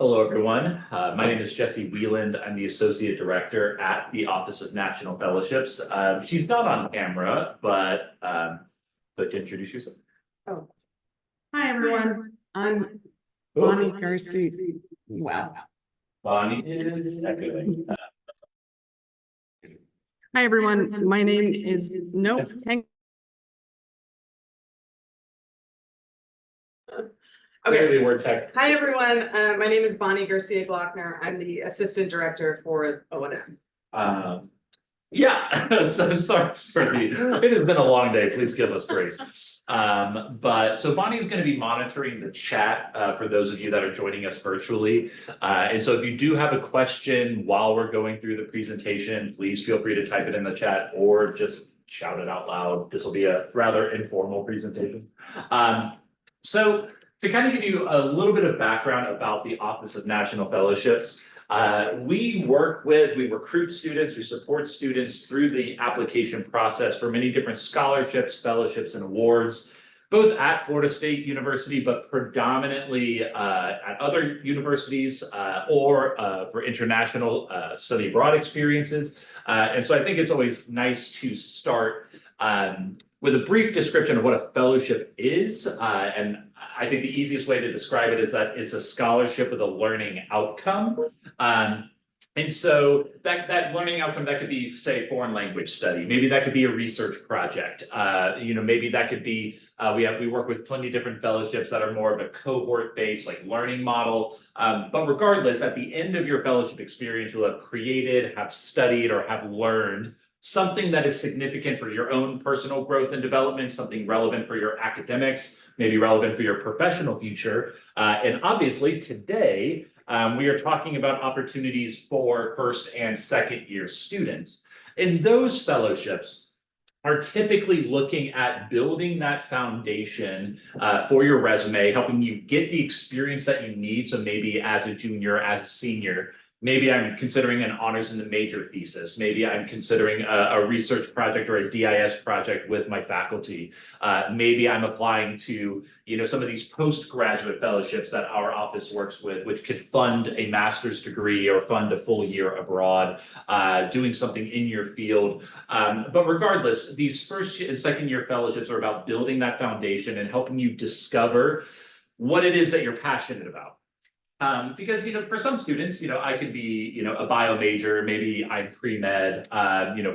Hello, everyone. My name is Jesse Wieland. I'm the Associate Director at the Office of National Fellowships. She's not on camera, but to introduce yourself. Oh, hi everyone. I'm Bonnie Garcia. Wow. Bonnie is echoing. Hi everyone. My name is Clearly, we're tech. Hi everyone. My name is Bonnie Garcia Glockner. I'm the Assistant Director for O&M. Yeah, so sorry for it has been a long day. Please give us grace. But so Bonnie is going to be monitoring the chat for those of you that are joining us virtually. And so if you do have a question while we're going through the presentation, please feel free to type it in the chat or just shout it out loud. This will be a rather informal presentation. So to kind of give you a little bit of background about the Office of National Fellowships, we recruit students, we support students through the application process for many different scholarships, fellowships, and awards, both at Florida State University, but predominantly at other universities or for international study abroad experiences. And so I think it's always nice to start with a brief description of what a fellowship is. And I think the easiest way to describe it is that it's a scholarship with a learning outcome. And so that learning outcome, that could be, say, foreign language study. Maybe that could be a research project. Maybe that could be, we work with plenty of different fellowships that are more of a cohort-based like learning model. But regardless, at the end of your fellowship experience, you'll have created, have studied, or have learned something that is significant for your own personal growth and development, something relevant for your academics, maybe relevant for your professional future. And obviously today, we are talking about opportunities for first and second year students. And those fellowships are typically looking at building that foundation for your resume, helping you get the experience that you need. So maybe as a junior, as a senior, maybe I'm considering an honors in the major thesis. Maybe I'm considering a research project or a DIS project with my faculty. Maybe I'm applying to, some of these postgraduate fellowships that our office works with, which could fund a master's degree or fund a full year abroad, doing something in your field. But regardless, these first and second year fellowships are about building that foundation and helping you discover what it is that you're passionate about. Because, for some students, I could be, a bio major, maybe I'm pre-med,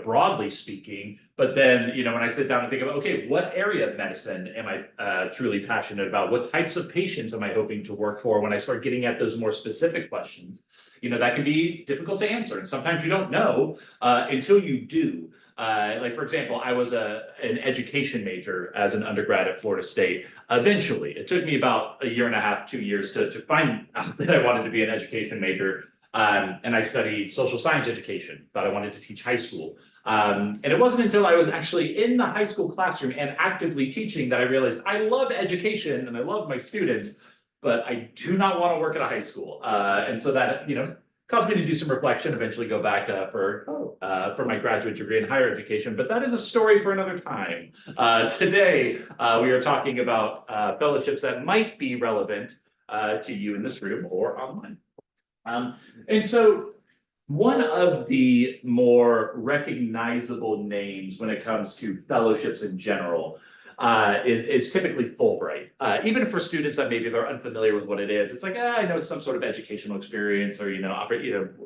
broadly speaking, but then, when I sit down and think about, okay, what area of medicine am I truly passionate about? What types of patients am I hoping to work for? When I start getting at those more specific questions, that can be difficult to answer. And sometimes you don't know until you do. Like, for example, I was an education major as an undergrad at Florida State. Eventually, it took me about a year and a half, 2 years to find out that I wanted to be an education major. And I studied social science education, thought I wanted to teach high school. And it wasn't until I was actually in the high school classroom and actively teaching that I realized I love education and I love my students, but I do not want to work at a high school. And so that, caused me to do some reflection, eventually go back for my graduate degree in higher education, but that is a story for another time. Today, we are talking about fellowships that might be relevant to you in this room or online. And so one of the more recognizable names when it comes to fellowships in general is typically Fulbright. Even for students that maybe they're unfamiliar with what it is, it's like, I know it's some sort of educational experience or,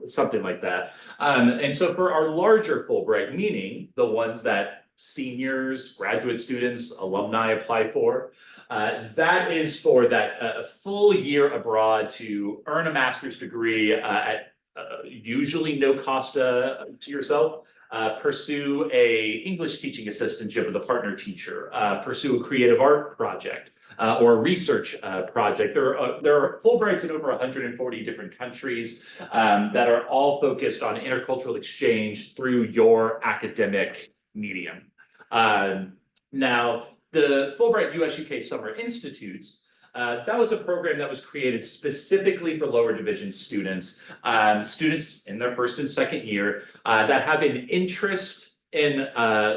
something like that. And so for our larger Fulbright, meaning the ones that seniors, graduate students, alumni apply for, that is for that full year abroad to earn a master's degree at usually no cost to yourself. Pursue a English teaching assistantship with a partner teacher, pursue a creative art project or a research project. There are Fulbrights in over 140 different countries that are all focused on intercultural exchange through your academic medium. Now, the Fulbright US-UK Summer Institutes, that was a program that was created specifically for lower division students, students in their first and second year that have an interest in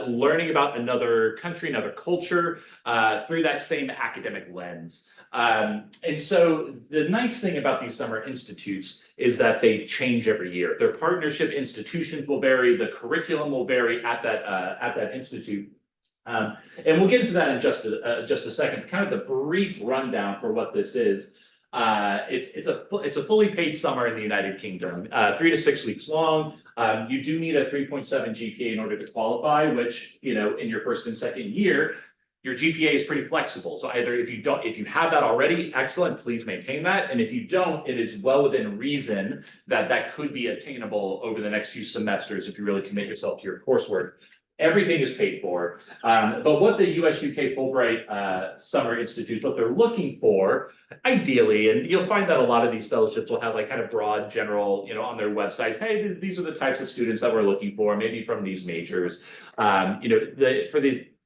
learning about another country, another culture, through that same academic lens. And so the nice thing about these summer institutes is that they change every year. Their partnership institutions will vary, the curriculum will vary at that institute. And we'll get into that in just a second. Kind of the brief rundown for what this is. It's a fully paid summer in the United Kingdom, 3 to 6 weeks long. You do need a 3.7 GPA in order to qualify, which, you know, in your first and second year, your GPA is pretty flexible. So either if you have that already, excellent, please maintain that. And if you don't, it is well within reason that could be attainable over the next few semesters if you really commit yourself to your coursework. Everything is paid for. But what the US UK Fulbright Summer Institute, what they're looking for, ideally, and you'll find that a lot of these fellowships will have like kind of broad general, you know, on their websites, hey, these are the types of students that we're looking for, maybe from these majors. You know,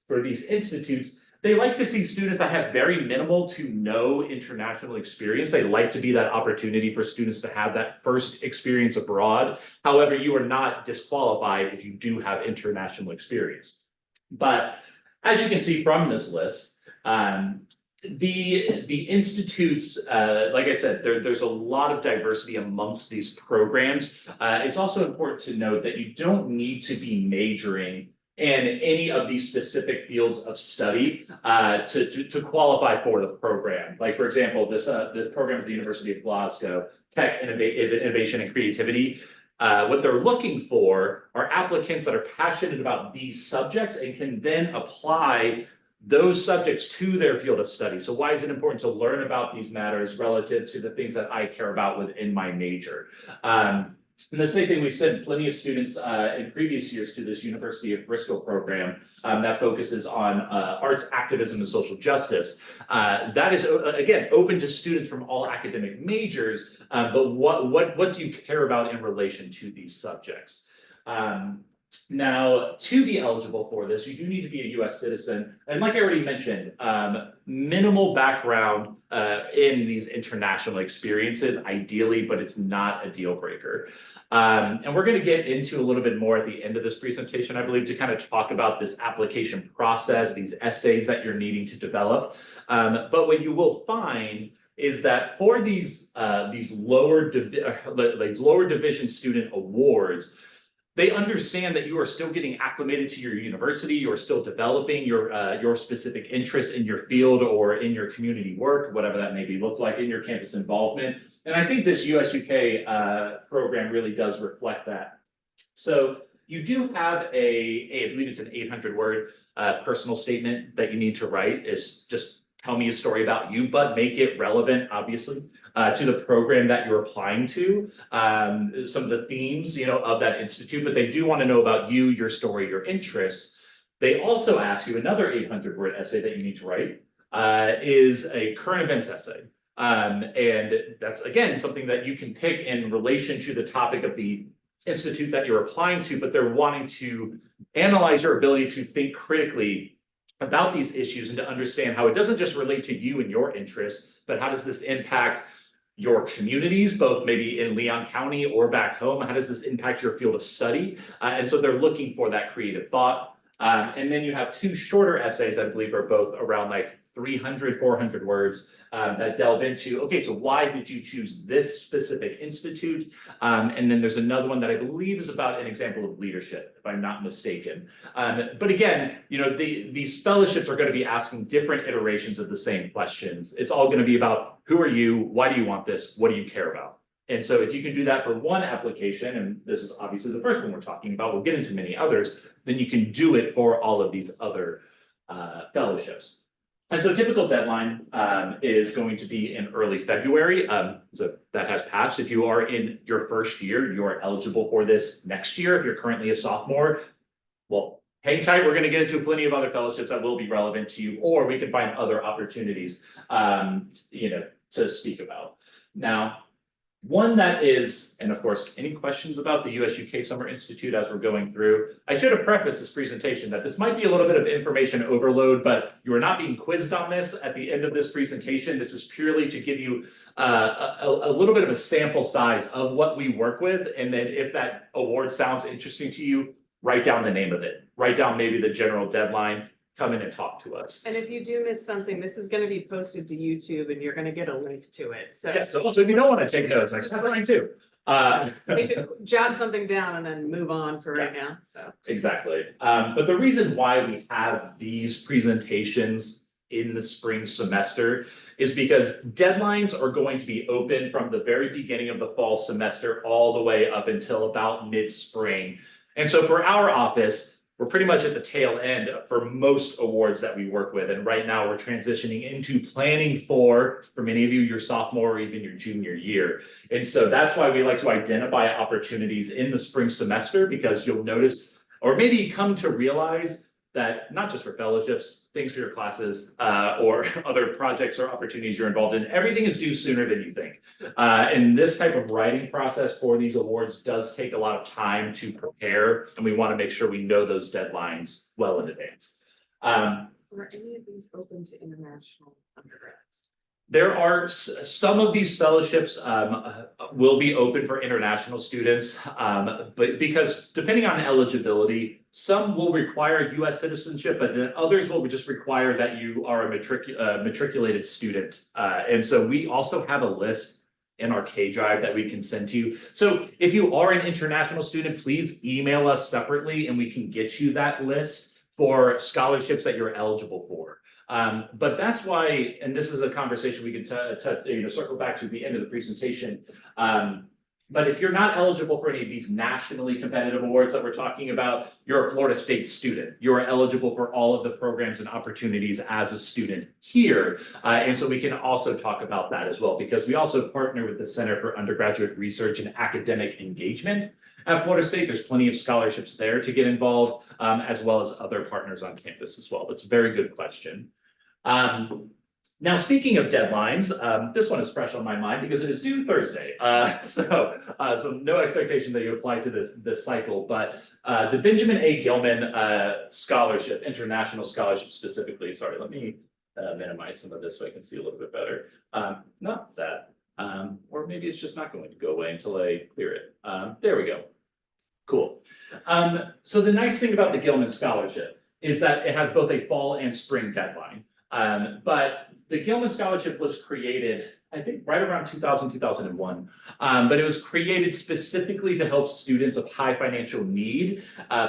for these institutes, they like to see students that have very minimal to no international experience. They like to be that opportunity for students to have that first experience abroad. However, you are not disqualified if you do have international experience. But as you can see from this list, the institutes, like I said, there's a lot of diversity amongst these programs. It's also important to note that you don't need to be majoring in any of these specific fields of study to qualify for the program. Like, for example, this program at the University of Glasgow, Tech Innovation and Creativity, what they're looking for are applicants that are passionate about these subjects and can then apply those subjects to their field of study. So why is it important to learn about these matters relative to the things that I care about within my major? And the same thing, we've sent plenty of students in previous years to this University of Bristol program that focuses on arts, activism, and social justice. That is, again, open to students from all academic majors, but what do you care about in relation to these subjects? Now, to be eligible for this, you do need to be a US citizen. And like I already mentioned, minimal background in these international experiences, ideally, but it's not a deal breaker. And we're going to get into a little bit more at the end of this presentation, I believe, to kind of talk about this application process, these essays that you're needing to develop. But what you will find is that for these lower division student awards, they understand that you are still getting acclimated to your university, you're still developing your specific interests in your field or in your community work, whatever that maybe look like, in your campus involvement. And I think this US UK program really does reflect that. So you do have I believe it's an 800-word personal statement that you need to write. Is just tell me a story about you, but make it relevant, obviously, to the program that you're applying to, some of the themes, you know, of that institute, but they do want to know about you, your story, your interests. They also ask you another 800-word essay that you need to write, is a current events essay. And that's, again, something that you can pick in relation to the topic of the institute that you're applying to, but they're wanting to analyze your ability to think critically about these issues and to understand how it doesn't just relate to you and your interests, but how does this impact your communities, both maybe in Leon County or back home? How does this impact your field of study? And so they're looking for that creative thought. And then you have two shorter essays, I believe, are both around like 300, 400 words that delve into, okay, so why did you choose this specific institute? And then there's another one that I believe is about an example of leadership, if I'm not mistaken. But again, you know, these fellowships are going to be asking different iterations of the same questions. It's all going to be about who are you? Why do you want this? What do you care about? And so if you can do that for one application, and this is obviously the first one we're talking about, we'll get into many others, then you can do it for all of these other fellowships. And so typical deadline is going to be in early February. So that has passed. If you are in your first year, you are eligible for this next year. If you're currently a sophomore, well, hang tight. We're going to get into plenty of other fellowships that will be relevant to you, or we can find other opportunities, you know, to speak about. Now, one that is, and of course, any questions about the US UK Summer Institute as we're going through? I should have prefaced this presentation that this might be a little bit of information overload, but you are not being quizzed on this at the end of this presentation. This is purely to give you a little bit of a sample size of what we work with. And then if that award sounds interesting to you, write down the name of it, write down maybe the general deadline, come in and talk to us. And if you do miss something, this is gonna be posted to YouTube and you're gonna get a link to it, so. Yeah, so if you don't want to take notes, like, Just that's fine too. Jot something down and then move on for right now, so. Exactly. But the reason why we have these presentations in the spring semester is because deadlines are going to be open from the very beginning of the fall semester all the way up until about mid-spring. And so for our office, we're pretty much at the tail end for most awards that we work with. And right now we're transitioning into planning for many of you, your sophomore or even your junior year. And so that's why we like to identify opportunities in the spring semester, because you'll notice, or maybe come to realize that not just for fellowships, things for your classes, or other projects or opportunities you're involved in, everything is due sooner than you think. And this type of writing process for these awards does take a lot of time to prepare, and we want to make sure we know those deadlines well in advance. Are any of these open to international undergrads? There are some of these fellowships will be open for international students, but because depending on eligibility, some will require US citizenship, but then others will just require that you are a matriculated student. And so we also have a list in our K Drive that we can send to you. So if you are an international student, please email us separately and we can get you that list for scholarships that you're eligible for. But that's why, and this is a conversation we can circle back to at the end of the presentation. But if you're not eligible for any of these nationally competitive awards that we're talking about, you're a Florida State student. You're eligible for all of the programs and opportunities as a student here. And so we can also talk about that as well, because we also partner with the Center for Undergraduate Research and Academic Engagement at Florida State. There's plenty of scholarships there to get involved, as well as other partners on campus as well. That's a very good question. Now, speaking of deadlines, this one is fresh on my mind because it is due Thursday. So no expectation that you apply to this cycle, but the Benjamin A. Gilman Scholarship, International Scholarship specifically. Sorry, let me minimize some of this so I can see a little bit better. Not that, or maybe it's just not going to go away until I clear it. There we go. Cool. So the nice thing about the Gilman Scholarship is that it has both a fall and spring deadline. But the Gilman Scholarship was created, I think, right around 2000, 2001. But it was created specifically to help students of high financial need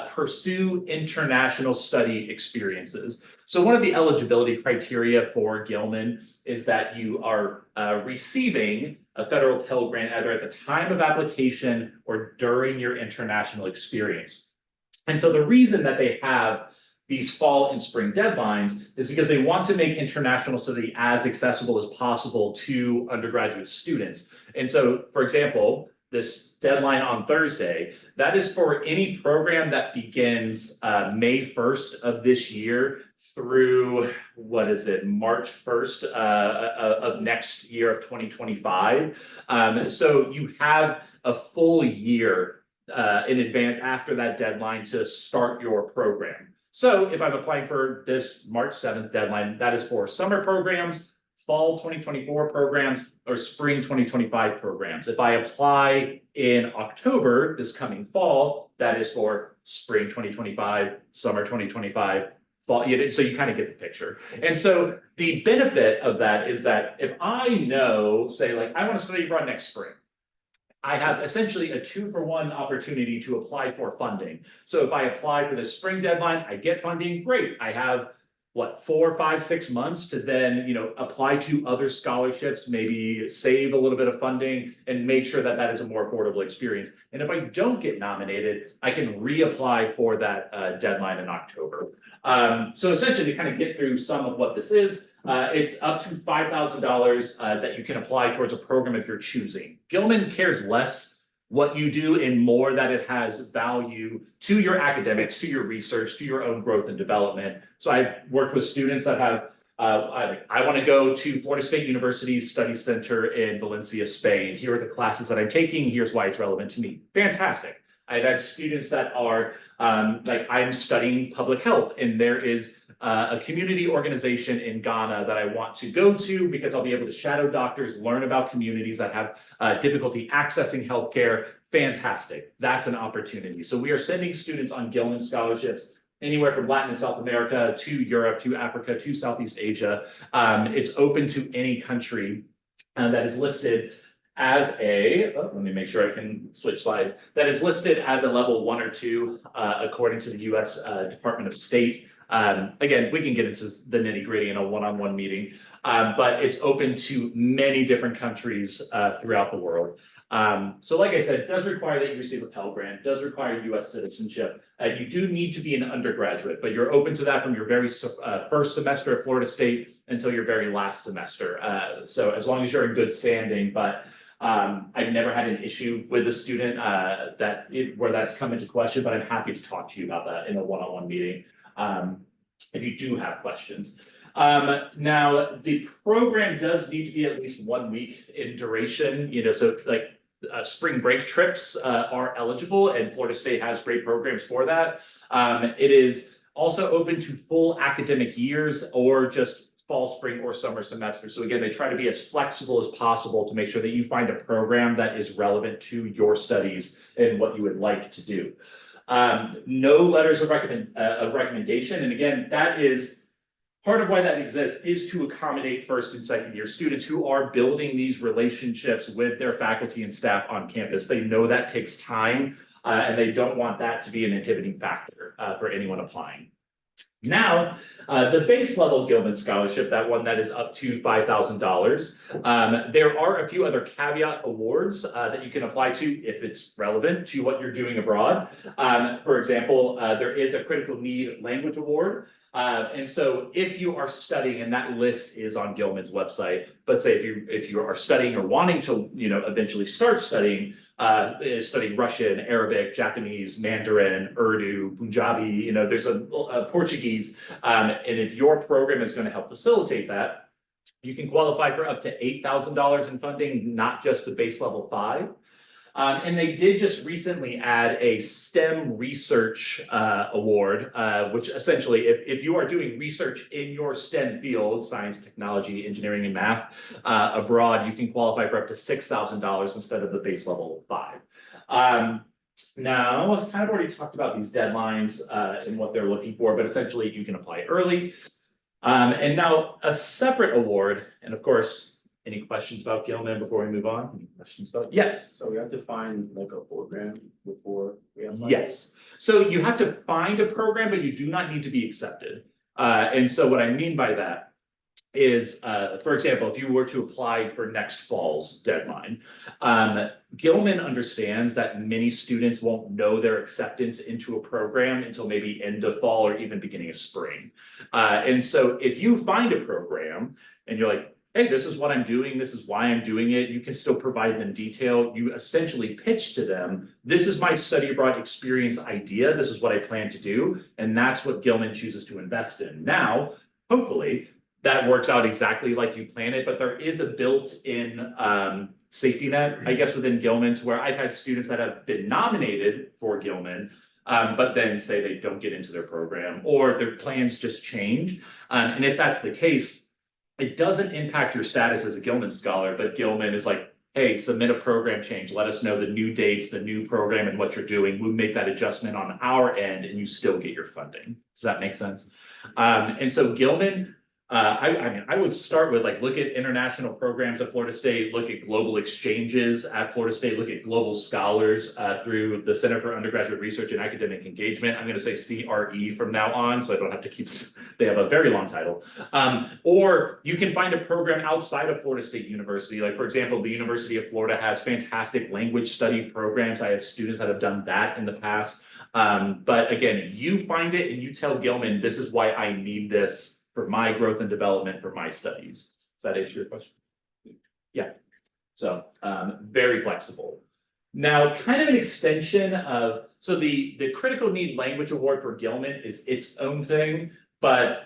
pursue international study experiences. So one of the eligibility criteria for Gilman is that you are receiving a federal Pell Grant either at the time of application or during your international experience. And so the reason that they have these fall and spring deadlines is because they want to make international study as accessible as possible to undergraduate students. And so, for example, this deadline on Thursday, that is for any program that begins May 1st of this year through, March 1st of next year of 2025. So you have a full year in advance after that deadline to start your program. So if I'm applying for this March 7th deadline, that is for summer programs, fall 2024 programs, or spring 2025 programs. If I apply in October, this coming fall, that is for spring 2025, summer 2025, fall. So you kind of get the picture. And so the benefit of that is that if I know, say, like, I want to study abroad next spring, I have essentially a 2-for-1 opportunity to apply for funding. So if I apply for the spring deadline, I get funding, great. I have 4, 5, 6 months to then, apply to other scholarships, maybe save a little bit of funding and make sure that that is a more affordable experience. And if I don't get nominated, I can reapply for that deadline in October. So essentially to kind of get through some of what this is, it's up to $5,000 that you can apply towards a program if you're choosing. Gilman cares less what you do and more that it has value to your academics, to your research, to your own growth and development. So I've worked with students that have, I want to go to Florida State University's Study Center in Valencia, Spain. Here are the classes that I'm taking. Here's why it's relevant to me. Fantastic. I've had students that are like, I'm studying public health and there is a community organization in Ghana that I want to go to because I'll be able to shadow doctors, learn about communities that have difficulty accessing healthcare. Fantastic. That's an opportunity. So we are sending students on Gilman scholarships anywhere from Latin and South America to Europe, to Africa, to Southeast Asia. It's open to any country that is listed as let me make sure I can switch slides, that is listed as a level 1 or 2, according to the US Department of State. Again, we can get into the nitty gritty in a one-on-one meeting, but it's open to many different countries throughout the world. So like I said, it does require that you receive a Pell Grant, does require US citizenship. You do need to be an undergraduate, but you're open to that from your very first semester at Florida State until your very last semester. So as long as you're in good standing, but I've never had an issue with a student where that's come into question, but I'm happy to talk to you about that in a one-on-one meeting if you do have questions. Now the program does need to be at least 1 week in duration, so like spring break trips are eligible, and Florida State has great programs for that. It is also open to full academic years or just fall, spring, or summer semester. So again, they try to be as flexible as possible to make sure that you find a program that is relevant to your studies and what you would like to do. No letters of recommendation. And again, that is part of why that exists, is to accommodate first and second year students who are building these relationships with their faculty and staff on campus. They know that takes time, and they don't want that to be an inhibiting factor for anyone applying. Now, the base level Gilman scholarship, that one that is up to $5,000, there are a few other caveat awards that you can apply to if it's relevant to what you're doing abroad. For example, there is a critical need language award. And so if you are studying, and that list is on Gilman's website, but say if you are studying or wanting to eventually start studying Russian, Arabic, Japanese, Mandarin, Urdu, Punjabi, there's a Portuguese, and if your program is going to help facilitate that, you can qualify for up to $8,000 in funding, not just the base level 5. And they did just recently add a STEM research award, which essentially, if you are doing research in your STEM field, science, technology, engineering, and math, abroad, you can qualify for up to $6,000 instead of the base level 5. Now, I've kind of already talked about these deadlines and what they're looking for, but essentially you can apply early. And now a separate award, and of course, any questions about Gilman before we move on? Any questions about? Yes. So we have to find like a program before we apply? Yes. So you have to find a program, but you do not need to be accepted. And so what I mean by that is, for example, if you were to apply for next fall's deadline, Gilman understands that many students won't know their acceptance into a program until maybe end of fall or even beginning of spring. And so if you find a program and you're like, hey, this is what I'm doing, this is why I'm doing it, you can still provide them detail. You essentially pitch to them, this is my study abroad experience idea, this is what I plan to do, and that's what Gilman chooses to invest in. Now, hopefully, that works out exactly like you planned it, but there is a built-in safety net, I guess, within Gilman, to where I've had students that have been nominated for Gilman, but then say they don't get into their program, or their plans just change. And if that's the case, it doesn't impact your status as a Gilman scholar, but Gilman is like, hey, submit a program change. Let us know the new dates, the new program, and what you're doing. We'll make that adjustment on our end, and you still get your funding. Does that make sense? And so Gilman, I mean, I would start with look at international programs at Florida State, look at global exchanges at Florida State, look at global scholars through the Center for Undergraduate Research and Academic Engagement. I'm going to say CRE from now on, so I don't have to keep, they have a very long title. Or you can find a program outside of Florida State University. Like, for example, the University of Florida has fantastic language study programs. I have students that have done that in the past. But again, you find it and you tell Gilman, this is why I need this for my growth and development for my studies. Does that answer your question? Yeah. So very flexible. Now, kind of an extension of, so the critical need language award for Gilman is its own thing, but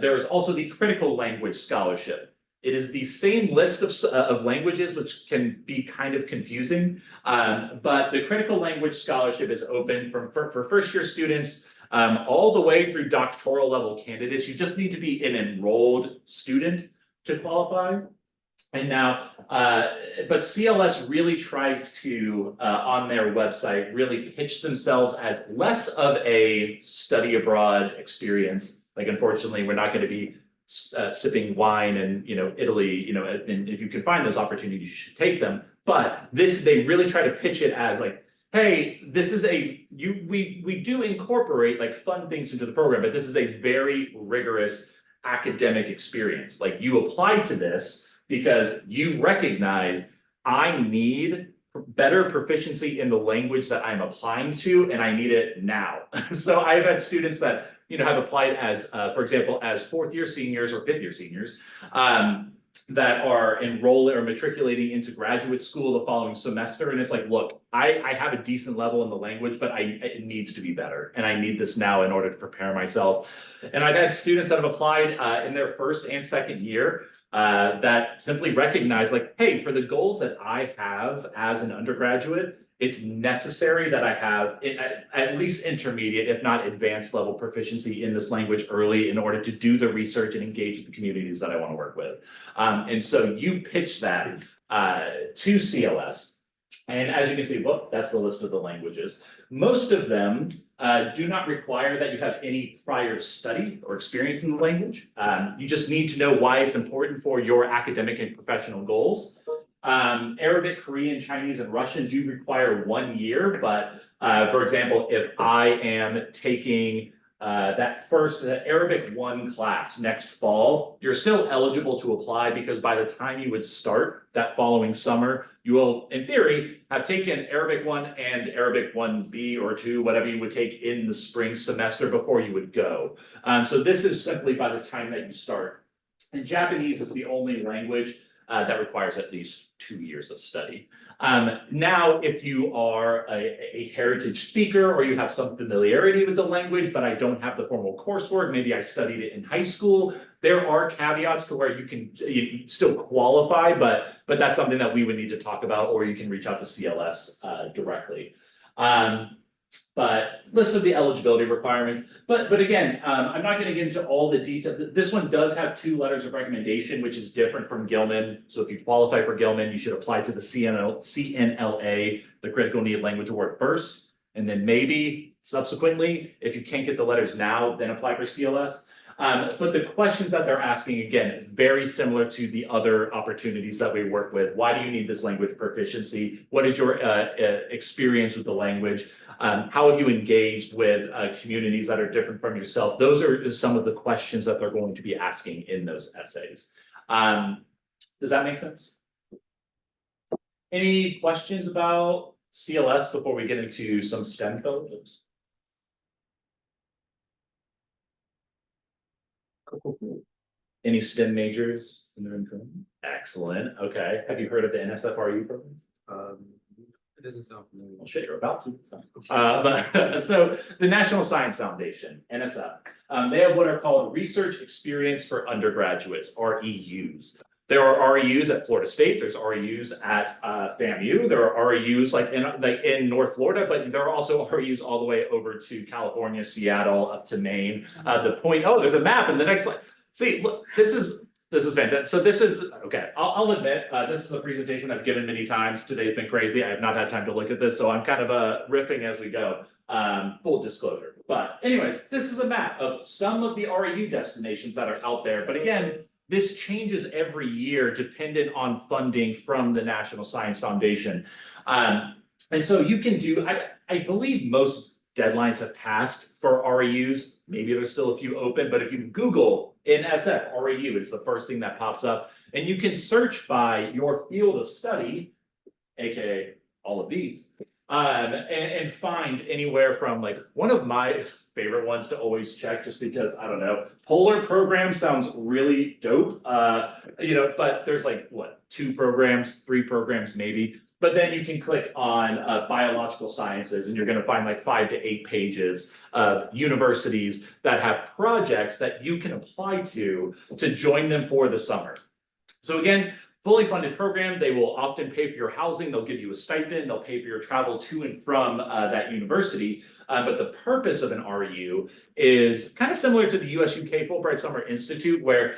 there's also the critical language scholarship. It is the same list of languages, which can be kind of confusing, but the critical language scholarship is open for first year students all the way through doctoral level candidates. You just need to be an enrolled student to qualify. And now, but CLS really tries to, on their website, really pitch themselves as less of a study abroad experience. Like, unfortunately, we're not going to be sipping wine in, Italy, and if you can find those opportunities, you should take them. But they really try to pitch it as like, hey, this is we do incorporate like fun things into the program, but this is a very rigorous academic experience. Like, you applied to this because you recognize I need better proficiency in the language that I'm applying to, and I need it now. So I've had students that, have applied as, for example, as fourth year seniors or fifth year seniors, that are enrolling or matriculating into graduate school the following semester. And it's like, look, I have a decent level in the language, but it needs to be better. And I need this now in order to prepare myself. And I've had students that have applied in their first and second year that simply recognize like, hey, for the goals that I have as an undergraduate, it's necessary that I have at least intermediate, if not advanced level proficiency in this language early in order to do the research and engage with the communities that I want to work with. And so you pitch that to CLS. And as you can see, well, that's the list of the languages. Most of them do not require that you have any prior study or experience in the language. You just need to know why it's important for your academic and professional goals. Arabic, Korean, Chinese, and Russian do require 1 year, but for example, if I am taking that Arabic 1 class next fall, you're still eligible to apply because by the time you would start that following summer, you will, in theory, have taken Arabic 1 and Arabic 1B or 2, whatever you would take in the spring semester before you would go. So this is simply by the time that you start. And Japanese is the only language that requires at least 2 years of study. Now, if you are a heritage speaker or you have some familiarity with the language, but I don't have the formal coursework, maybe I studied it in high school, there are caveats to where you still qualify, but that's something that we would need to talk about, or you can reach out to CLS directly. But list of the eligibility requirements. But again, I'm not going to get into all the detail. This one does have 2 letters of recommendation, which is different from Gilman. So if you qualify for Gilman, you should apply to the CNLA, the Critical Need Language Award first, and then maybe subsequently, if you can't get the letters now, then apply for CLS. But the questions that they're asking, again, very similar to the other opportunities that we work with. Why do you need this language proficiency? What is your experience with the language? How have you engaged with communities that are different from yourself? Those are some of the questions that they're going to be asking in those essays. Does that make sense? Any questions about CLS before we get into some STEM fellowships? Any STEM majors in the room? Excellent. Okay. Have you heard of the NSFRU program? It doesn't sound familiar. Well, shit, you're about to. So the National Science Foundation, NSF, they have what are called Research Experience for Undergraduates, REUs. There are REUs at Florida State. There's REUs at FAMU. There are REUs like in North Florida, but there are also REUs all the way over to California, Seattle, up to Maine. The point. Oh, there's a map in the next slide. See, look, this is fantastic. So this is okay. I'll admit this is a presentation I've given many times. Today's been crazy. I have not had time to look at this, so I'm kind of riffing as we go. Full disclosure. But anyways, this is a map of some of the REU destinations that are out there. But again, this changes every year dependent on funding from the National Science Foundation. And so you can do, I believe most deadlines have passed for REUs. Maybe there's still a few open, but if you Google NSF REU, it's the first thing that pops up. And you can search by your field of study, AKA all of these, and find anywhere from like one of my favorite ones to always check just because I don't know, polar program sounds really dope. But there's like what, 2 programs, 3 programs maybe. But then you can click on biological sciences and you're going to find like 5 to 8 pages of universities that have projects that you can apply to join them for the summer. So again, fully funded program. They will often pay for your housing. They'll give you a stipend. They'll pay for your travel to and from that university. But the purpose of an REU is kind of similar to the US UK Fulbright Summer Institute, where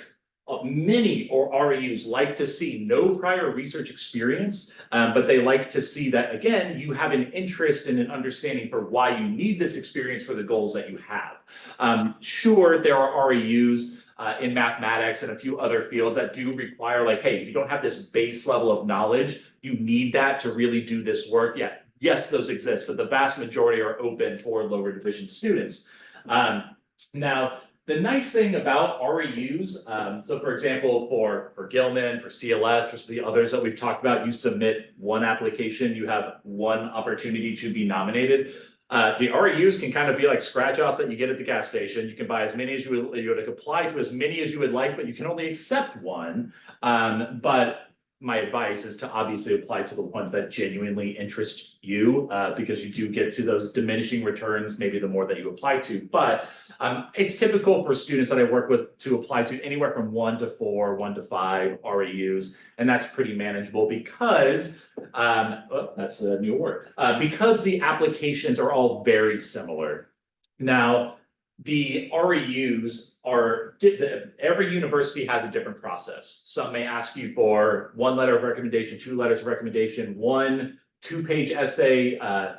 many or REUs like to see no prior research experience, but they like to see that, again, you have an interest and an understanding for why you need this experience for the goals that you have. Sure, there are REUs in mathematics and a few other fields that do require, like, hey, if you don't have this base level of knowledge, you need that to really do this work. Yeah, yes, those exist, but the vast majority are open for lower division students. Now, the nice thing about REUs, so for example, for Gilman, for CLS, for the others that we've talked about, you submit one application, you have one opportunity to be nominated. The REUs can kind of be like scratch offs that you get at the gas station. You can buy as many as you would apply to as many as you would like, but you can only accept one. But my advice is to obviously apply to the ones that genuinely interest you, because you do get to those diminishing returns, maybe the more that you apply to. But it's typical for students that I work with to apply to anywhere from 1 to 4, 1 to 5 REUs, and that's pretty manageable because that's a new word. Because the applications are all very similar. Now, the REUs are, every university has a different process. Some may ask you for 1 letter of recommendation, 2 letters of recommendation, 1 2-page essay,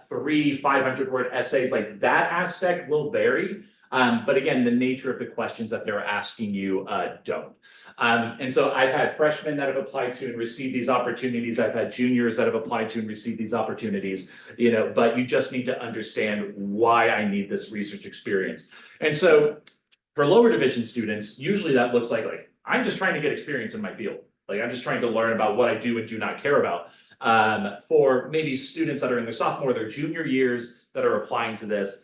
3 500-word essays. Like, that aspect will vary. But again, the nature of the questions that they're asking you don't. And so I've had freshmen that have applied to and received these opportunities. I've had juniors that have applied to and received these opportunities, but you just need to understand why I need this research experience. And so for lower division students, usually that looks like I'm just trying to get experience in my field. Like, I'm just trying to learn about what I do and do not care about. For maybe students that are in their sophomore, their junior years that are applying to this,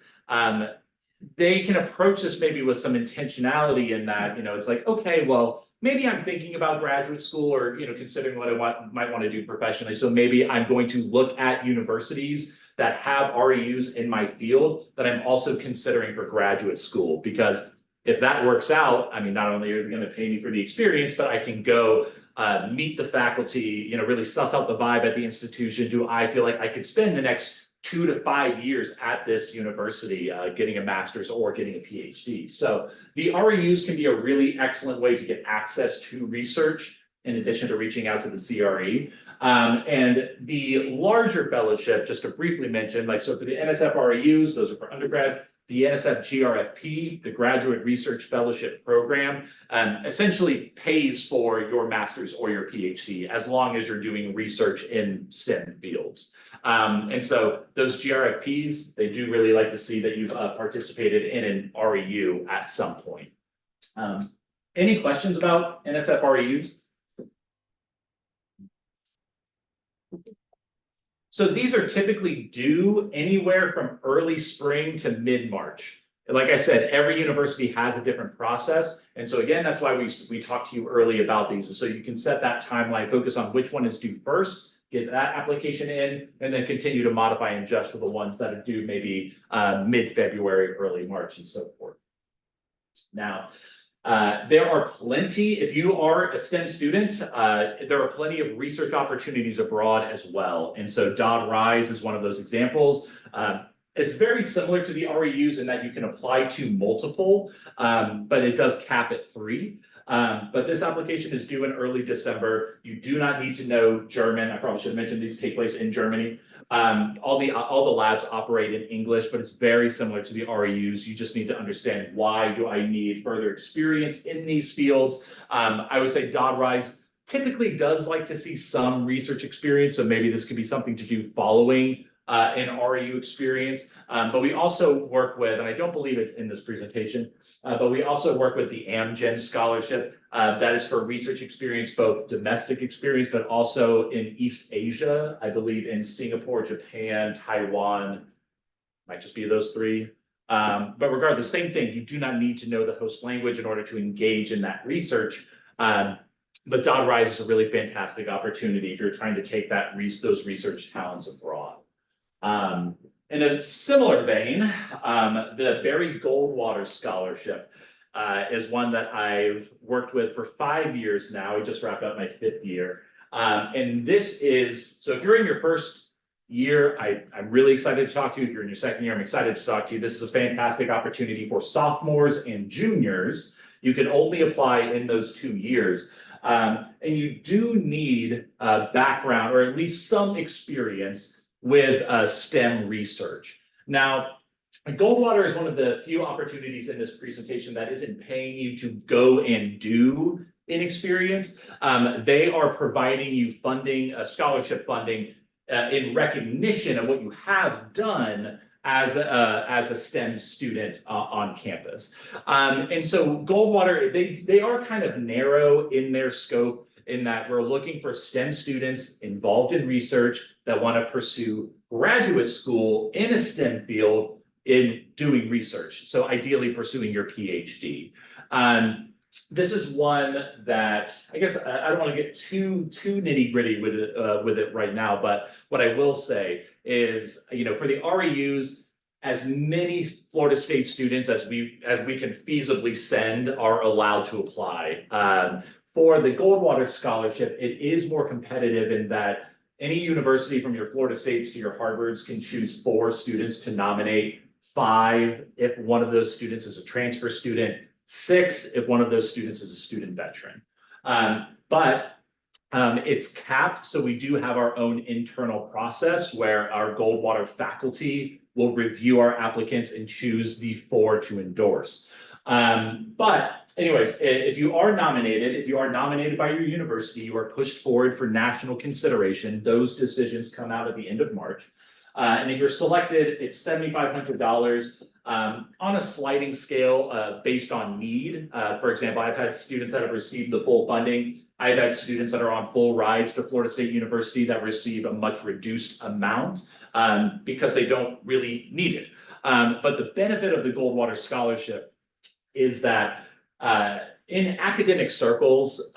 they can approach this maybe with some intentionality in that, it's like, okay, well, maybe I'm thinking about graduate school or, considering what I might want to do professionally. So maybe I'm going to look at universities that have REUs in my field that I'm also considering for graduate school, because if that works out, I mean, not only are they going to pay me for the experience, but I can go meet the faculty, really suss out the vibe at the institution. Do I feel like I could spend the next 2 to 5 years at this university, getting a master's or getting a PhD? So the REUs can be a really excellent way to get access to research in addition to reaching out to the CRE. And the larger fellowship, just to briefly mention, so for the NSF REUs, those are for undergrads. The NSF GRFP, the Graduate Research Fellowship Program, essentially pays for your master's or your PhD as long as you're doing research in STEM fields. And so those GRFPs, they do really like to see that you've participated in an REU at some point. Any questions about NSF REUs? So these are typically due anywhere from early spring to mid-March. Like I said, every university has a different process. And so again, that's why we talked to you early about these. So you can set that timeline, focus on which one is due first, get that application in, and then continue to modify and adjust for the ones that are due maybe mid-February, early March, and so forth. Now, there are plenty, if you are a STEM student, there are plenty of research opportunities abroad as well. And so Dodd-Rise is one of those examples. It's very similar to the REUs in that you can apply to multiple, but it does cap at 3. But this application is due in early December. You do not need to know German. I probably should have mentioned these take place in Germany. All the labs operate in English, but it's very similar to the REUs. You just need to understand, why do I need further experience in these fields? I would say Dodd-Rise typically does like to see some research experience. So maybe this could be something to do following an REU experience. But we also work with, and I don't believe it's in this presentation, but we also work with the Amgen Scholarship. That is for research experience, both domestic experience, but also in East Asia, I believe in Singapore, Japan, Taiwan, might just be those 3. But regardless, same thing, you do not need to know the host language in order to engage in that research. But Dodd-Rise is a really fantastic opportunity if you're trying to take those research talents abroad. In a similar vein, the Barry Goldwater Scholarship is one that I've worked with for 5 years now. We just wrapped up my 5th year. And this is, so if you're in your first year, I'm really excited to talk to you. If you're in your second year, I'm excited to talk to you. This is a fantastic opportunity for sophomores and juniors. You can only apply in those 2 years. And you do need a background or at least some experience with STEM research. Now, Goldwater is one of the few opportunities in this presentation that isn't paying you to go and do an experience. They are providing you funding, scholarship funding, in recognition of what you have done as a STEM student on campus. And so Goldwater, they are kind of narrow in their scope in that we're looking for STEM students involved in research that want to pursue graduate school in a STEM field in doing research. So ideally pursuing your PhD. This is one that I guess I don't want to get too nitty gritty with it right now, but what I will say is, you know, for the REUs, as many Florida State students as we can feasibly send are allowed to apply. For the Goldwater scholarship, it is more competitive in that any university from your Florida States to your Harvards can choose 4 students to nominate, 5 if one of those students is a transfer student, 6 if one of those students is a student veteran. But it's capped, so we do have our own internal process where our Goldwater faculty will review our applicants and choose the 4 to endorse. But anyways, if you are nominated by your university, you are pushed forward for national consideration. Those decisions come out at the end of March. And if you're selected, it's $7,500 on a sliding scale based on need. For example, I've had students that have received the full funding. I've had students that are on full rides to Florida State University that receive a much reduced amount because they don't really need it. But the benefit of the Goldwater scholarship is that in academic circles,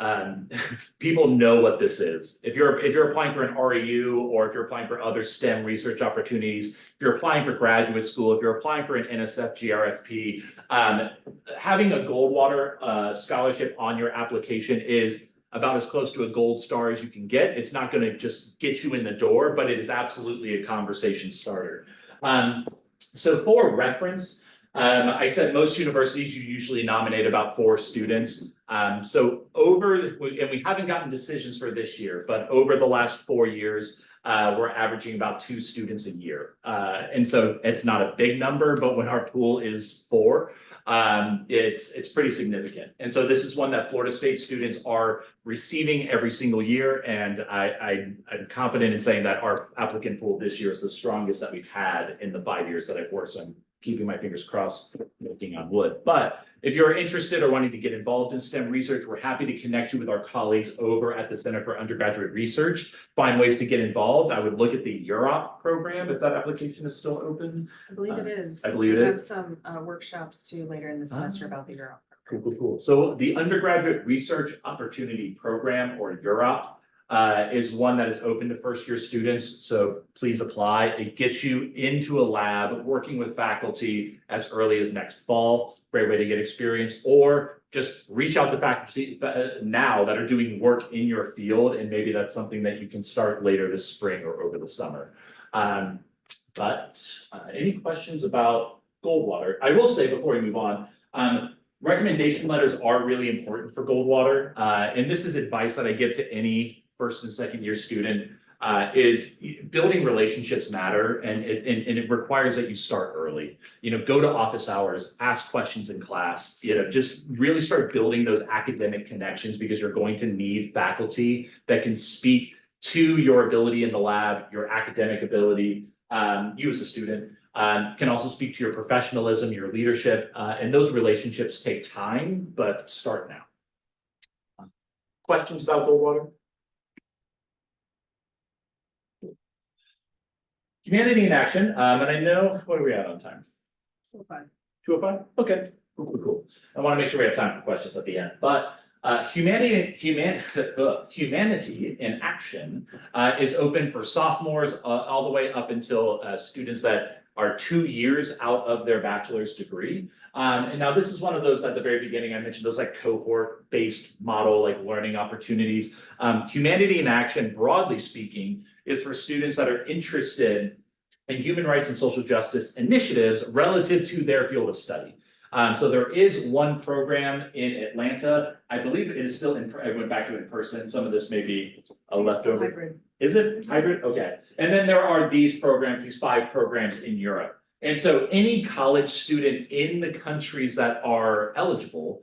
people know what this is. If you're applying for an REU or if you're applying for other STEM research opportunities, if you're applying for graduate school, if you're applying for an NSF GRFP, having a Goldwater scholarship on your application is about as close to a gold star as you can get. It's not going to just get you in the door, but it is absolutely a conversation starter. So for reference, I said most universities, you usually nominate about 4 students. And we haven't gotten decisions for this year, but over the last 4 years, we're averaging about 2 students a year. And so it's not a big number, but when our pool is 4, it's pretty significant. And so this is one that Florida State students are receiving every single year. And I'm confident in saying that our applicant pool this year is the strongest that we've had in the 5 years that I've worked. So I'm keeping my fingers crossed, knocking on wood. But if you're interested or wanting to get involved in STEM research, we're happy to connect you with our colleagues over at the Center for Undergraduate Research. Find ways to get involved. I would look at the UROP program if that application is still open. I believe it is. I believe it We have is. some workshops too later in the semester about the Euro. Cool. So the Undergraduate Research Opportunity Program, or UROP, is one that is open to first-year students. So please apply. It gets you into a lab working with faculty as early as next fall. Great way to get experience, or just reach out to faculty now that are doing work in your field, and maybe that's something that you can start later this spring or over the summer. But any questions about Goldwater? I will say before we move on, recommendation letters are really important for Goldwater. And this is advice that I give to any first and second year student, is building relationships matter, and it requires that you start early. You know, go to office hours, ask questions in class, you know, just really start building those academic connections, because you're going to need faculty that can speak to your ability in the lab, your academic ability. You as a student can also speak to your professionalism, your leadership, and those relationships take time, but start now. Questions about Goldwater? Humanity in Action, and I know, what are we at on time? 2:05? Okay, cool. I want to make sure we have time for questions at the end, but Humanity in Action is open for sophomores all the way up until students that are 2 years out of their bachelor's degree. And now this is one of those at the very beginning, I mentioned those like cohort-based model, like learning opportunities. Humanity in Action, broadly speaking, is for students that are interested in human rights and social justice initiatives relative to their field of study. So there is one program in Atlanta. I believe it is still I went back to it in person. Some of this may be a leftover. Hybrid. Is it hybrid? Okay. And then there are these programs, these 5 programs in Europe. And so any college student in the countries that are eligible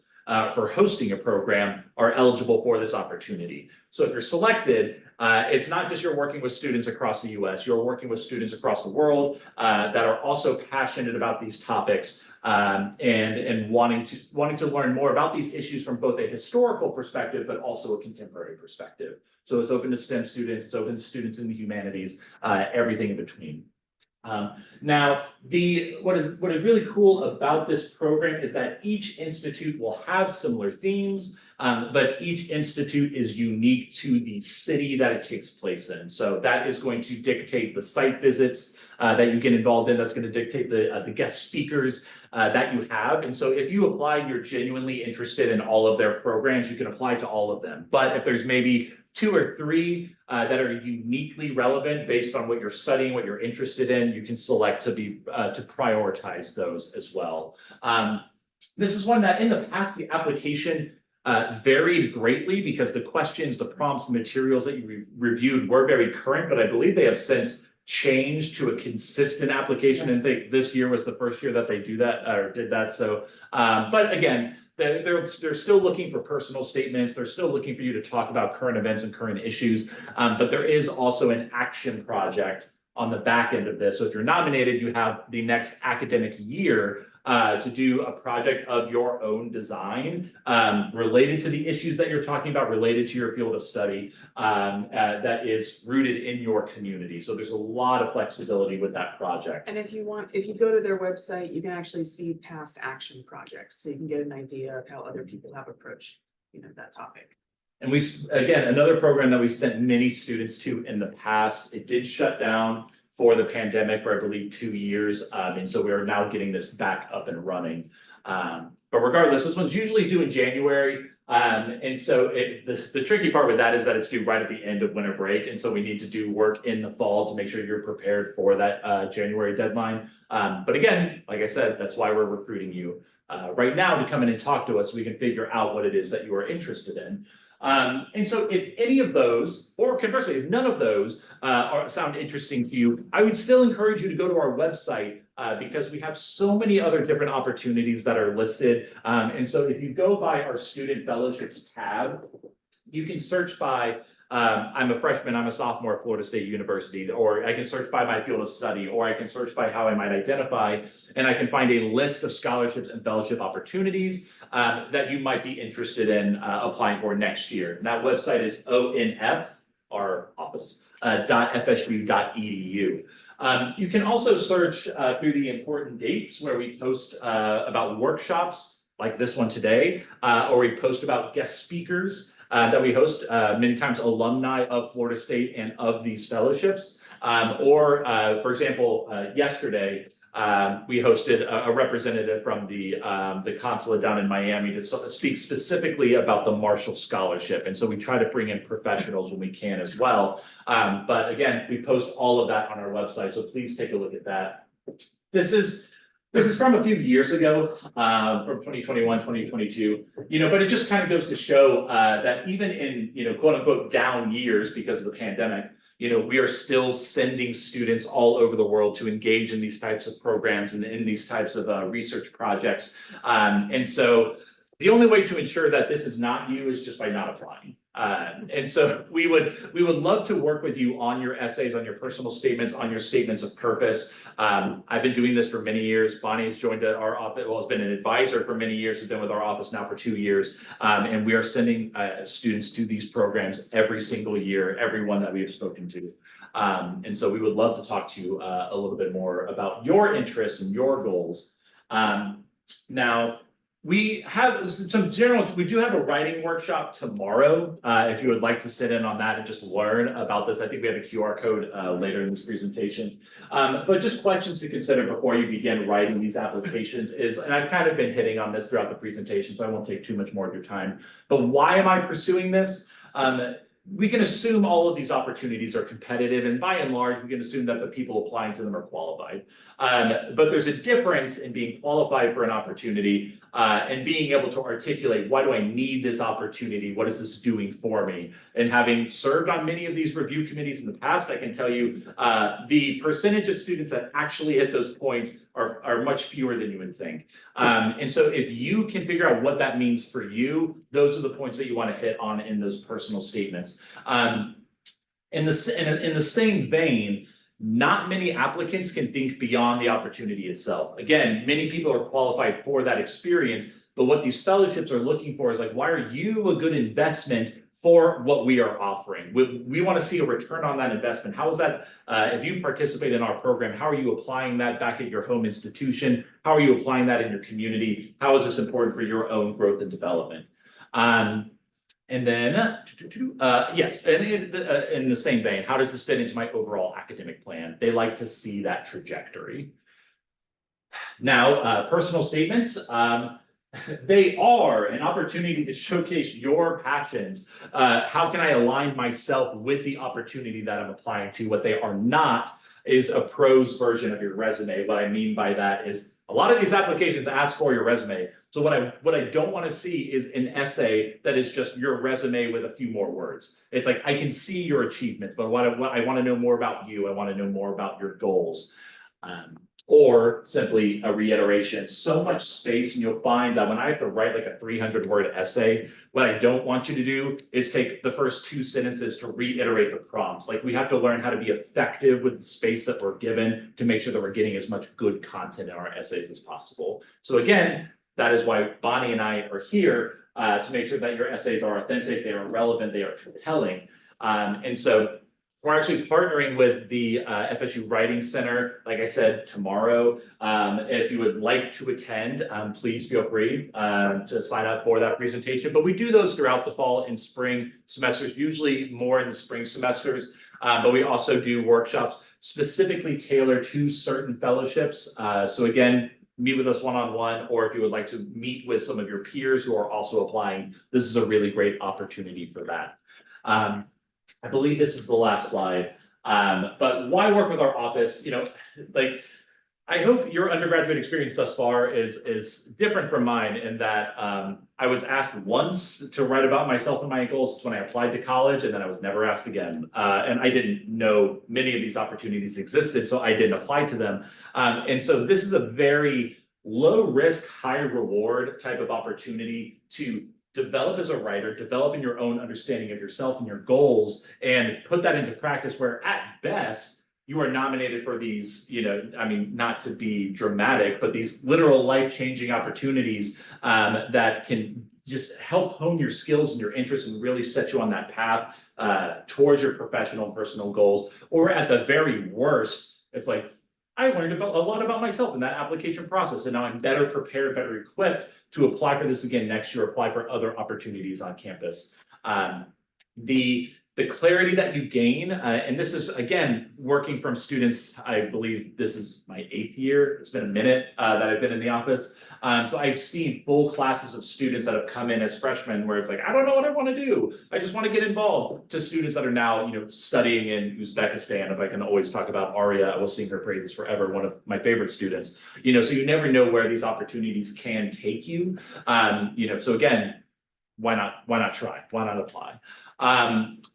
for hosting a program are eligible for this opportunity. So if you're selected, it's not just you're working with students across the US, you're working with students across the world that are also passionate about these topics and wanting to learn more about these issues from both a historical perspective, but also a contemporary perspective. So it's open to STEM students, it's open to students in the humanities, everything in between. Now, what is really cool about this program is that each institute will have similar themes, but each institute is unique to the city that it takes place in. So that is going to dictate the site visits that you get involved in. That's going to dictate the guest speakers that you have. And so if you apply and you're genuinely interested in all of their programs, you can apply to all of them. But if there's maybe 2 or 3 that are uniquely relevant based on what you're studying, what you're interested in, you can select to prioritize those as well. This is one that in the past, the application varied greatly because the questions, the prompts, materials that you reviewed were very current, but I believe they have since changed to a consistent application. And I think this year was the first year that they did that. So, but again, they're still looking for personal statements. They're still looking for you to talk about current events and current issues. But there is also an action project on the back end of this. So if you're nominated, you have the next academic year to do a project of your own design related to the issues that you're talking about, related to your field of study that is rooted in your community. So there's a lot of flexibility with that project. And if you go to their website, you can actually see past action projects, so you can get an idea of how other people have approached, that topic. And again, another program that we sent many students to in the past, it did shut down for the pandemic for, I believe, 2 years. And so we are now getting this back up and running. But regardless, this one's usually due in January. And so the tricky part with that is that it's due right at the end of winter break. And so we need to do work in the fall to make sure you're prepared for that January deadline. But again, like I said, that's why we're recruiting you right now to come in and talk to us so we can figure out what it is that you are interested in. And so if any of those, or conversely, if none of those sound interesting to you, I would still encourage you to go to our website because we have so many other different opportunities that are listed. And so if you go by our student fellowships tab, you can search by I'm a freshman, I'm a sophomore at Florida State University, or I can search by my field of study, or I can search by how I might identify, and I can find a list of scholarships and fellowship opportunities that you might be interested in applying for next year. And that website is ONF, our office, .fsu.edu. You can also search through the important dates where we post about workshops like this one today, or we post about guest speakers that we host, many times alumni of Florida State and of these fellowships. Or for example, yesterday, we hosted a representative from the consulate down in Miami to speak specifically about the Marshall Scholarship. And so we try to bring in professionals when we can as well. But again, we post all of that on our website, so please take a look at that. This is from a few years ago, from 2021, 2022, but it just kind of goes to show that even in, quote unquote, down years because of the pandemic, we are still sending students all over the world to engage in these types of programs and in these types of research projects. And so the only way to ensure that this is not you is just by not applying. And so we would love to work with you on your essays, on your personal statements, on your statements of purpose. I've been doing this for many years. Bonnie has joined our office, has been an advisor for many years, has been with our office now for 2 years. And we are sending students to these programs every single year, everyone that we have spoken to. And so we would love to talk to you a little bit more about your interests and your goals. Now, We have some general, we do have a writing workshop tomorrow, if you would like to sit in on that and just learn about this. I think we have a QR code, later in this presentation. But just questions to consider before you begin writing these applications is, and I've kind of been hitting on this throughout the presentation, so I won't take too much more of your time. But why am I pursuing this? We can assume all of these opportunities are competitive, and by and large, we can assume that the people applying to them are qualified. But there's a difference in being qualified for an opportunity, and being able to articulate, why do I need this opportunity? What is this doing for me? And having served on many of these review committees in the past, I can tell you, the percentage of students that actually hit those points are much fewer than you would think. And so if you can figure out what that means for you, those are the points that you want to hit on in those personal statements. In the same vein, not many applicants can think beyond the opportunity itself. Again, many people are qualified for that experience, but what these fellowships are looking for is like, why are you a good investment for what we are offering? We want to see a return on that investment. How is that, if you participate in our program, how are you applying that back at your home institution? How are you applying that in your community? How is this important for your own growth and development? And then, yes, and in the same vein, how does this fit into my overall academic plan? They like to see that trajectory. Now, personal statements, they are an opportunity to showcase your passions. How can I align myself with the opportunity that I'm applying to? What they are not is a prose version of your resume. What I mean by that is a lot of these applications ask for your resume. So what I don't want to see is an essay that is just your resume with a few more words. It's like, I can see your achievements, but what I want to know more about you. I want to know more about your goals. Or simply a reiteration, so much space, and you'll find that when I have to write like a 300-word essay, what I don't want you to do is take the first 2 sentences to reiterate the prompts. Like, we have to learn how to be effective with the space that we're given to make sure that we're getting as much good content in our essays as possible. So again, that is why Bonnie and I are here, to make sure that your essays are authentic, they are relevant, they are compelling. And so we're actually partnering with the FSU Writing Center, like I said, tomorrow. If you would like to attend, please feel free to sign up for that presentation. But we do those throughout the fall and spring semesters, usually more in the spring semesters. But we also do workshops specifically tailored to certain fellowships. So again, meet with us one-on-one, or if you would like to meet with some of your peers who are also applying, this is a really great opportunity for that. I believe this is the last slide, but why work with our office? You know, like, I hope your undergraduate experience thus far is different from mine in that I was asked once to write about myself and my goals when I applied to college, and then I was never asked again. And I didn't know many of these opportunities existed, so I didn't apply to them. And so this is a very low risk, high reward type of opportunity to develop as a writer, develop in your own understanding of yourself and your goals, and put that into practice where at best, you are nominated for these, you know, I mean, not to be dramatic, but these literal life-changing opportunities that can just help hone your skills and your interests and really set you on that path towards your professional and personal goals. Or at the very worst, it's like, I learned a lot about myself in that application process, and now I'm better prepared, better equipped to apply for this again next year, apply for other opportunities on campus. The clarity that you gain, and this is, again, working from students, I believe this is my 8th year, it's been a minute that I've been in the office. So I've seen full classes of students that have come in as freshmen where it's like, I don't know what I want to do. I just want to get involved, to students that are now, you know, studying in Uzbekistan. If I can always talk about Aria, I will sing her praises forever, one of my favorite students. You know, so you never know where these opportunities can take you. You know, so again, why not try? Why not apply?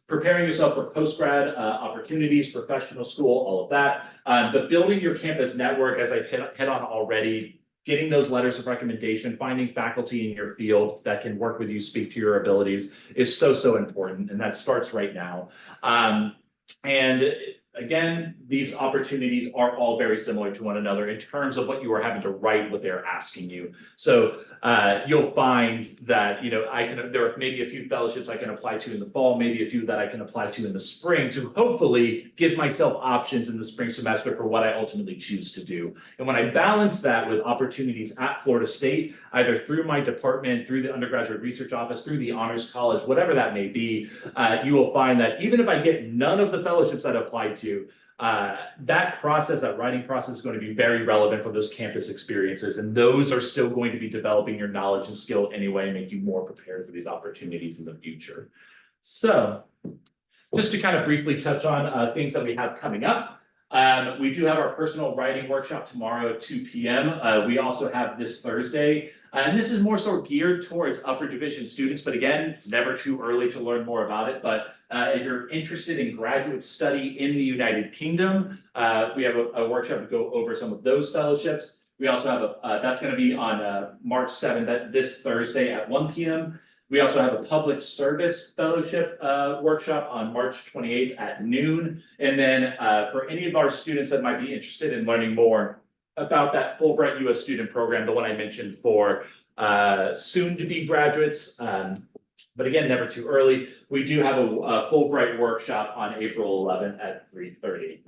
Preparing yourself for post-grad opportunities, professional school, all of that. But building your campus network, as I hit on already, getting those letters of recommendation, finding faculty in your field that can work with you, speak to your abilities is so important. And that starts right now. And again, these opportunities are all very similar to one another in terms of what you are having to write, what they're asking you. So you'll find that, there are maybe a few fellowships I can apply to in the fall, maybe a few that I can apply to in the spring to hopefully give myself options in the spring semester for what I ultimately choose to do. And when I balance that with opportunities at Florida State, either through my department, through the undergraduate research office, through the honors college, whatever that may be, you will find that even if I get none of the fellowships that I applied to, that process, that writing process is going to be very relevant for those campus experiences. And those are still going to be developing your knowledge and skill anyway, and make you more prepared for these opportunities in the future. So just to kind of briefly touch on things that we have coming up. We do have our personal writing workshop tomorrow at 2 p.m. We also have this Thursday, and this is more so geared towards upper division students, but again, it's never too early to learn more about it. But if you're interested in graduate study in the United Kingdom, we have a workshop to go over some of those fellowships. We also have that's going to be on March 7th, this Thursday at 1 p.m. We also have a public service fellowship workshop on March 28th at noon. And then for any of our students that might be interested in learning more about that Fulbright US student program, the one I mentioned for soon-to-be graduates, but again, never too early. We do have a Fulbright workshop on April 11th at 3:30.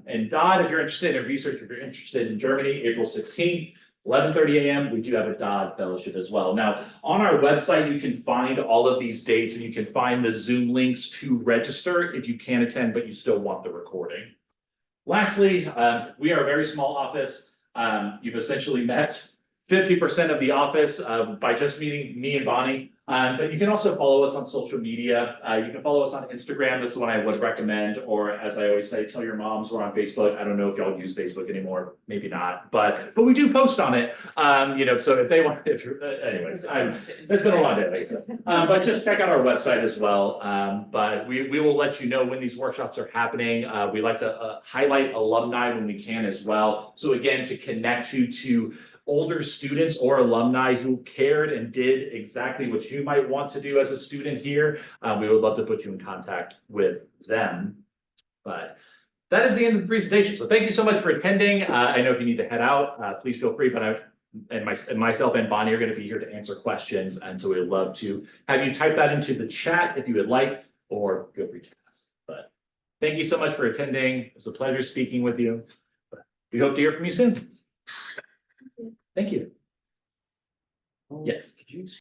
And Dodd, if you're interested in research, if you're interested in Germany, April 16th. 11:30 a.m. We do have a Dodd fellowship as well. Now, on our website, you can find all of these dates and you can find the Zoom links to register if you can attend, but you still want the recording. Lastly, we are a very small office. You've essentially met 50% of the office by just meeting me and Bonnie. But you can also follow us on social media. You can follow us on Instagram. This is one I would recommend. Or as I always say, tell your moms we're on Facebook. I don't know if y'all use Facebook anymore. Maybe not. But we do post on it. So if they want, anyways, it's been a long day. Like I said. But just check out our website as well. But we will let you know when these workshops are happening. We like to highlight alumni when we can as well. So again, to connect you to older students or alumni who cared and did exactly what you might want to do as a student here, we would love to put you in contact with them. But that is the end of the presentation. So thank you so much for attending. I know if you need to head out, please feel free, but myself and Bonnie are going to be here to answer questions. And so we would love to have you type that into the chat if you would like, or feel free to ask. But thank you so much for attending. It was a pleasure speaking with you. We hope to hear from you soon. Thank you. Yes. Could you